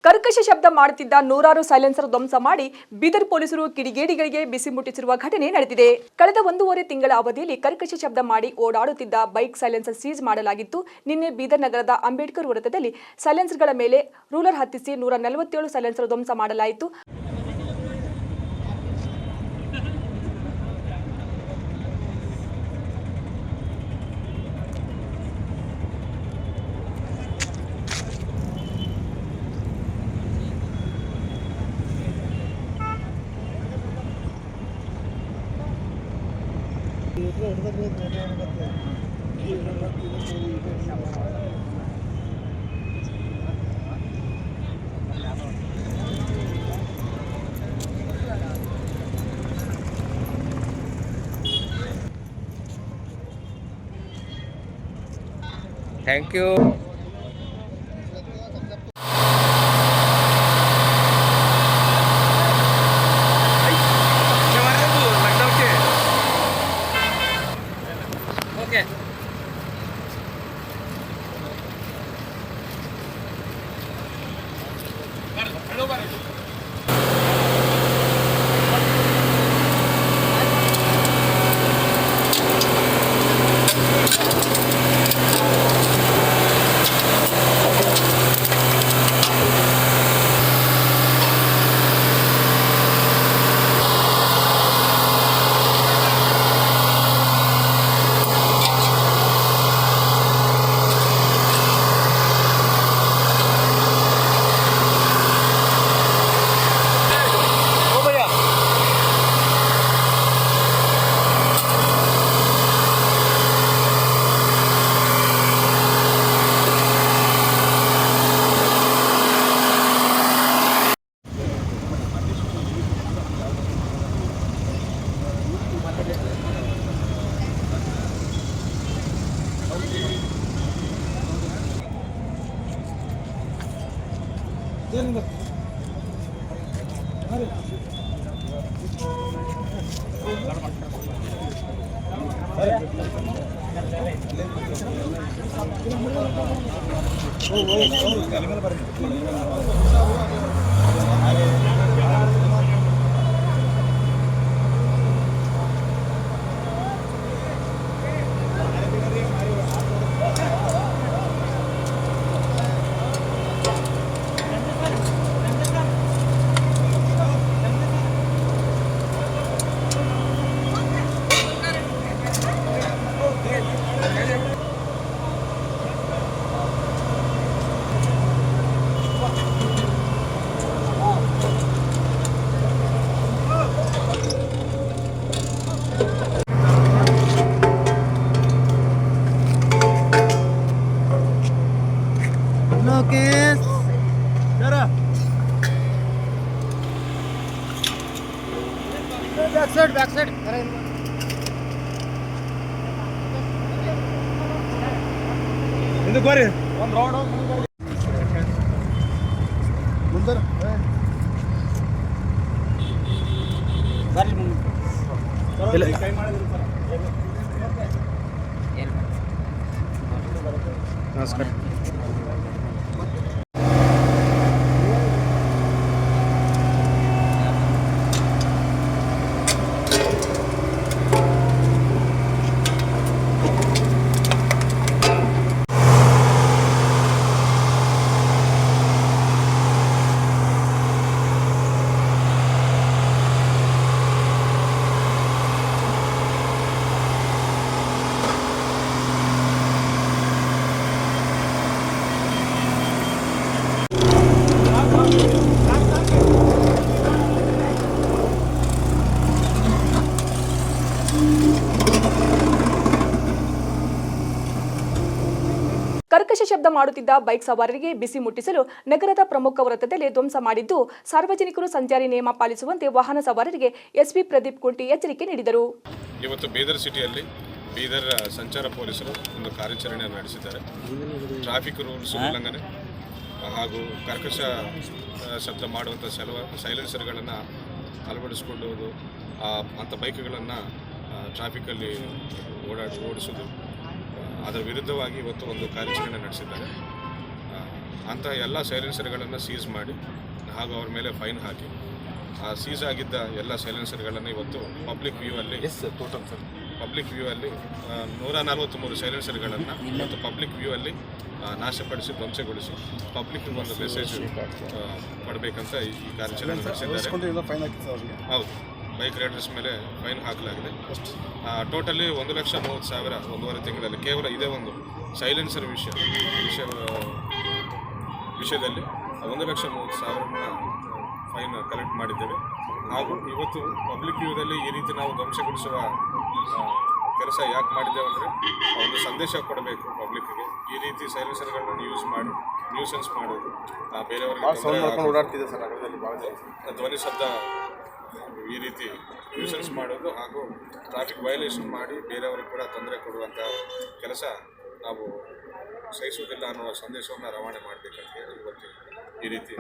ಕರ್ಕಶ ಶಬ್ದ ಮಾಡುತ್ತಿದ್ದ ನೂರಾರು ಸೈಲೆನ್ಸರ್ ಧ್ವಂಸ ಮಾಡಿ ಬೀದರ್ ಪೊಲೀಸರು ಕಿಡಿಗೇಡಿಗಳಿಗೆ ಬಿಸಿ ಮುಟ್ಟಿಸಿರುವ ಘಟನೆ ನಡೆದಿದೆ. ಕಳೆದ 1.5 ತಿಂಗಳ ಅವಧಿಯಲ್ಲಿ ಕರ್ಕಶ ಶಬ್ದ ಮಾಡಿ ಓಡಾಡುತ್ತಿದ್ದ ಬೈಕ್ ಸೈಲೆನ್ಸರ್ ಸೀಸ್ ಮಾಡಲಾಗಿತ್ತು. ನಿನ್ನೆ ಬೀದರ್ ನಗರದ ಅಂಬೇಡ್ಕರ್ ವೃತ್ತದಲ್ಲಿ ಸೈಲೆನ್ಸರ್ಗಳ ಮೇಲೆ ರೂಲರ್ ಹತ್ತಿಸಿ 147 ಸೈಲೆನ್ಸರ್ ಧ್ವಂಸ ಮಾಡಲಾಯಿತು. Thank you. Okay. Back side. Into go. One round of Mundar. Namaskar. ಕರ್ಕಶ ಶಬ್ದ ಮಾಡುತ್ತಿದ್ದ ಬೈಕ್ ಸವಾರರಿಗೆ ಬಿಸಿ ಮುಟ್ಟಿಸಲು ನಗರದ ಪ್ರಮುಖ ವೃತ್ತದಲ್ಲಿ ಧ್ವಂಸ ಮಾಡಿದ್ದು, ಸಾರ್ವಜನಿಕರು ಸಂಚಾರಿ ನಿಯಮ ಪಾಲಿಸುವಂತೆ ವಾಹನ ಸವಾರರಿಗೆ ಎಸ್ಪಿ ಪ್ರದೀಪ್ ಕುಂಟಿ ಎಚ್ಚರಿಕೆ ನೀಡಿದರು. ಇವತ್ತು ಬೀದರ್ ಸಿಟಿಯಲ್ಲಿ ಬೀದರ್ ಸಂಚಾರ ಪೊಲೀಸರು ಒಂದು ಕಾರ್ಯಾಚರಣೆ ನಡೆಸಿದ್ದಾರೆ. ಟ್ರಾಫಿಕ್ ರೂಲ್ಸ್ ಉಲ್ಲಂಘನೆ ಹಾಗೂ ಕರ್ಕಶ ಶಬ್ದ ಮಾಡುವಂಥ ಸೈಲೆನ್ಸರ್ಗಳನ್ನು ಅಳವಡಿಸಿಕೊಳ್ಳುವುದು, ಅಂಥ ಬೈಕ್ಗಳನ್ನು ಟ್ರಾಫಿಕಲ್ಲಿ ಓಡಿಸೋದು, ಅದರ ವಿರುದ್ಧವಾಗಿ ಇವತ್ತು ಒಂದು ಕಾರ್ಯಾಚರಣೆ ನಡೆಸಿದ್ದಾರೆ. ಅಂಥ ಎಲ್ಲ ಸೈಲೆನ್ಸರ್ಗಳನ್ನು ಸೀಸ್ ಮಾಡಿ ಹಾಗೂ ಅವ್ರ ಮೇಲೆ ಫೈನ್ ಹಾಕಿ ಆ ಸೀಸ್ ಆಗಿದ್ದ ಎಲ್ಲ ಸೈಲೆನ್ಸರ್ಗಳನ್ನು ಇವತ್ತು ಪಬ್ಲಿಕ್ ವ್ಯೂ ಅಲ್ಲಿ ಪಬ್ಲಿಕ್ ವ್ಯೂ ಅಲ್ಲಿ 143 ಸೈಲೆನ್ಸರ್ಗಳನ್ನು ಇವತ್ತು ಪಬ್ಲಿಕ್ ವ್ಯೂ ಅಲ್ಲಿ ನಾಶಪಡಿಸಿ ಧ್ವಂಸಗೊಳಿಸಿ ಪಬ್ಲಿಕ್ ಒಂದು ಮೆಸೇಜ್ ಕೊಡಬೇಕಂತ ಈ ಕಾರ್ಯಾಚರಣೆ ನಡೆಸಿದ್ದಾರೆ. ಹೌದು, ಬೈಕ್ ರೈಡರ್ಸ್ ಮೇಲೆ ಫೈನ್ ಹಾಕಲಾಗಿದೆ. ಟೋಟಲಿ 1,30,30,000 ಒಂದೂವರೆ ತಿಂಗಳಲ್ಲಿ ಕೇವಲ ಇದೇ ಒಂದು ಸೈಲೆನ್ಸರ್ ವಿಷಯದಲ್ಲಿ 1,30,30,000 ಫೈನ್ ಕಲೆಕ್ಟ್ ಮಾಡಿದ್ದೇವೆ. ಹಾಗೂ ಇವತ್ತು ಪಬ್ಲಿಕ್ ವ್ಯೂದಲ್ಲಿ ಈ ರೀತಿ ನಾವು ಧ್ವಂಸಗೊಳಿಸುವ ಕೆಲಸ ಯಾಕೆ ಮಾಡಿದ್ದೇವೆ ಅಂದರೆ ಒಂದು ಸಂದೇಶ ಕೊಡಬೇಕು ಪಬ್ಲಿಕ್ಗೆ. ಈ ರೀತಿ ಸೈಲೆನ್ಸರ್ಗಳನ್ನು ಯೂಸ್ ಮಾಡಿ ನ್ಯೂಸೆನ್ಸ್ ಮಾಡೋದು, ಬೇರೆಯವರಿಗೆ ಧ್ವನಿ ಶಬ್ದ ಈ ರೀತಿ ನ್ಯೂಸೆನ್ಸ್ ಮಾಡೋದು ಹಾಗೂ ಟ್ರಾಫಿಕ್ ವೈಲೇಷನ್ ಮಾಡಿ ಬೇರೆಯವ್ರಿಗೆ ಕೂಡ ತೊಂದರೆ ಕೊಡುವಂಥ ಕೆಲಸ ನಾವು ಸಹಿಸುವುದಿಲ್ಲ ಅನ್ನುವ ಸಂದೇಶವನ್ನು ರವಾನೆ ಮಾಡಬೇಕಂತ ಇವತ್ತು ಈ ರೀತಿ